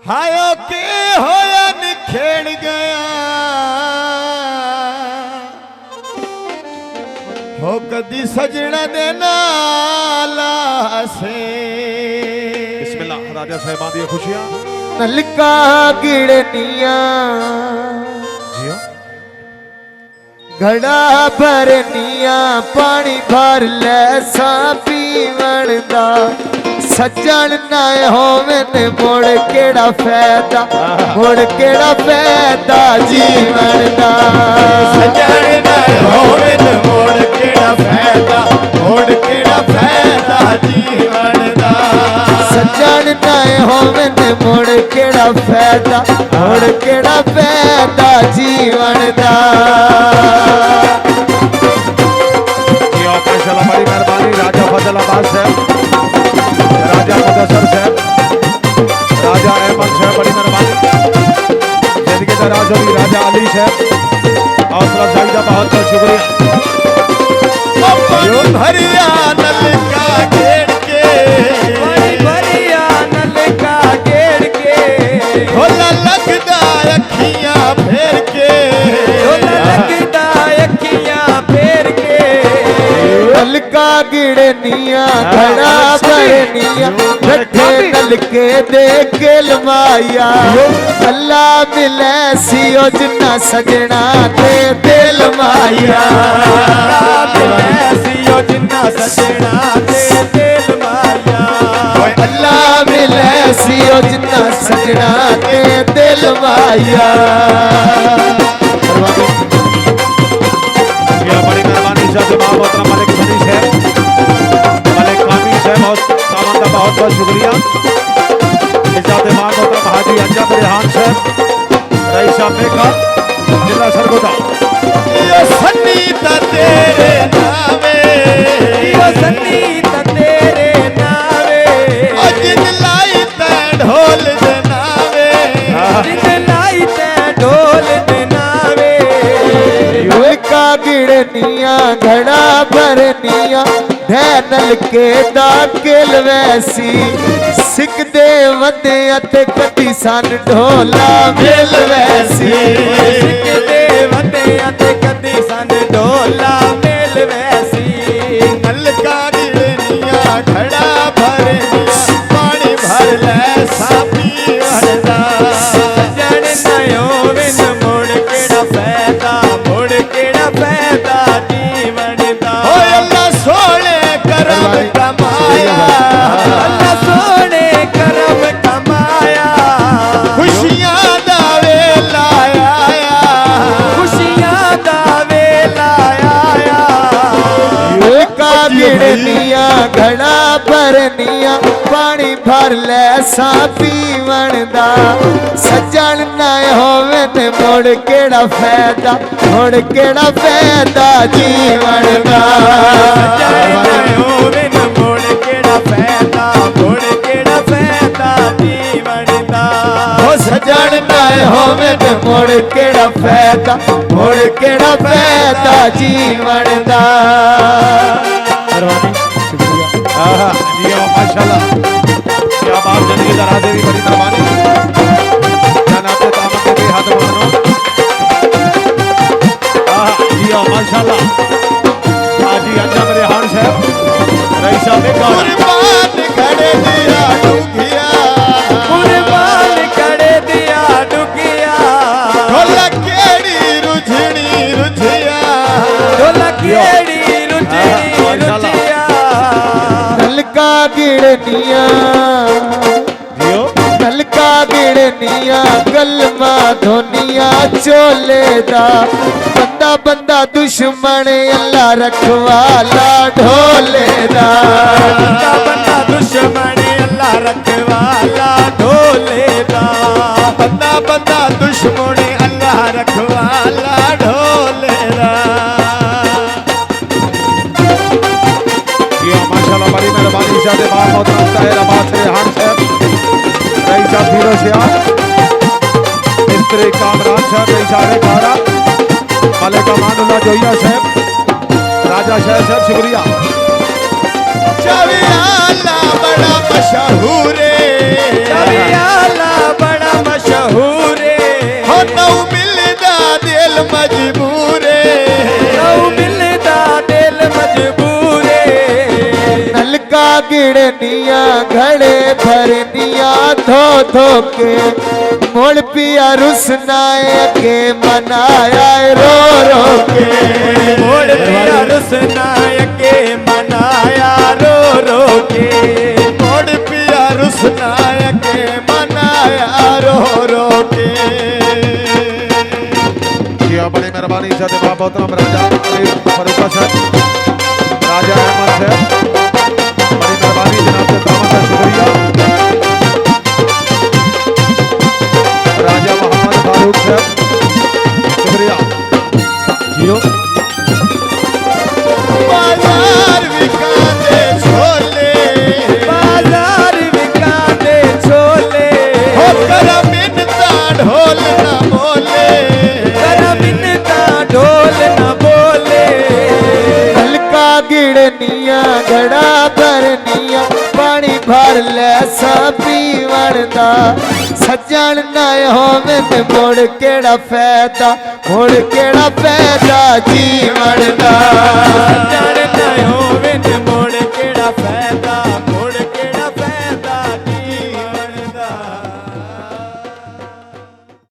हायो के होया निखेड़ गया हो कदी सजना दे नाला से। बिस्मिल्लाह राजा साहिबान दी खुशियां नलका गिड़निया जियो घड़ा भरनिया पानी भर ले सा पीवण दा सज्जन ना होवे ने मुड़ केड़ा फायदा मुड़ केड़ा फायदा जीवन दा। सजन ना होवे ने मुड़ केड़ा फायदा मुड़ केड़ा फायदा जीवन दा। सज्जन ना होवे ने मुड़ केड़ा फायदा मुड़ केड़ा फायदा जीवन दा। माशाल्लाह बड़ी मेहरबानी राजा फजलाबाद साहब, राजा मुदस्सर साहब, राजा अहमद साहब बड़ी मेहरबानी, जिंदगी का राजवी राजा अली साहब हौसला अफजाई का बहुत बहुत शुक्रिया। भरिया नलका घेर के भरिया नलका घेर के होला लगदा अखियां फेर के लगदा अखियां फेर के नलका गिड़निया घड़ा भरनिया बैठे नलके दे के लमाया अल्लाह मिले सियो जिन्ना सजना दे दिल माया मिले सियो जिन्ना सजना दे दिल माया अल्लाह मिले सियो जिन्ना सजना दे दिल माया। बड़ी मेहरबानी मोहतरम मलिक सनी साहब, मलिक कामी साहब बहुत बहुत शुक्रिया। इजाज़त मोहतरम हाजी अंजम रेहान साहब रईस मेका जिला सरगोदा। यो सन्नी ता तेरे नावे यो सन्नी ता तेरे नावे जिन लाई ता ढोल दे नावे जिन लाई ता ढोल दे नावे का गिड़निया घड़ा भरनिया धैनल के दाखिल वैसी सिख दे वदे अते कटी सन ढोला मिल वैसी सिख दे वदे अते कटी सन ढोला मिल वैसी। नलका गिड़निया घड़ा भरनिया पानी भर ले सापी वरदा। सजन नयो विन मुड़ केड़ा फायदा मुड़ केड़ा फायदा जीवन दा। ओ अल्लाह सोने करम कमाया अल्लाह सोने करम कमाया खुशियां दा वेला आया खुशियां दा वेला आया। का गिड़निया घड़ा भरनिया पानी भर ले सा पीवण दा सज्जन ना होवे ते मुड़ केड़ा फायदा मुड़ केड़ा फायदा जीवन दा। सज्जन ना होवे ते मुड़ केड़ा फायदा मुड़ केड़ा फायदा जीवन दा। ओ सज्जन ना होवे ते मुड़ केड़ा फायदा मुड़ केड़ा फायदा जीवन दा। मेहरबानी शुक्रिया। जी माशाल्लाह क्या बात, जिंदगी का राज भी बड़ी मेहरबानी जनाब दामद के हाथ मानो। जी माशाल्लाह हाजी अंजम रेहान साहब रईस मेका कुर्बान खड़े दिया डूगिया कुर्बान करे दिया डुगिया ढोला केड़ी रुझणी रुझिया ढोला केड़ी रुझणी रुझिया। नलका गिड़निया जियो नलका गिड़निया गलमा धोनिया चोले दा बंदा बंदा दुश्मन अल्लाह रखवाला ढोले दा बंदा बंदा दुश्मन अल्लाह रखवाला ढोले दा बंदा बंदा दुश्मन अल्लाह रखवाला ढोले दा। माशाल्लाह बड़ी मेहरबानी इजाज़त मोहतरम ताहिर अब्बास रेहान साहब रईस फिरोज साहब मिस्त्री कामरान साहब रईस खारा मलिक अमानुल्लाह जोइया साहब राजा शहर साहब शुक्रिया। चवियाला बड़ा मशहूर है चवियाला बड़ा हलका गिड़निया घड़े भरनिया धो धो के मोड़ पिया रुसनाए के मनाया रो रो के मोड़ पिया रुसनाय के मनाया रो रो के मोड़ पिया रुसनाय के मनाया रो रो के किया बड़ी मेहरबानी से बाप मोहतरम राजा फरूका साहब राजा अहमद साहब बड़ी मेहरबानी जनाब के दामन का शुक्रिया राजा मोहम्मद फारूक साहब शुक्रिया जियो बाजार बिकाते छोले बाजार बिकाते छोले हो करा मिनता ढोल ना बोले करमिन का ढोल न बोले हल्का गिड़निया घड़ा भरनिया पानी भर ले सा पीवणदा सज्जन ना होवे ते मोड़ केड़ा फैदा जीवन दा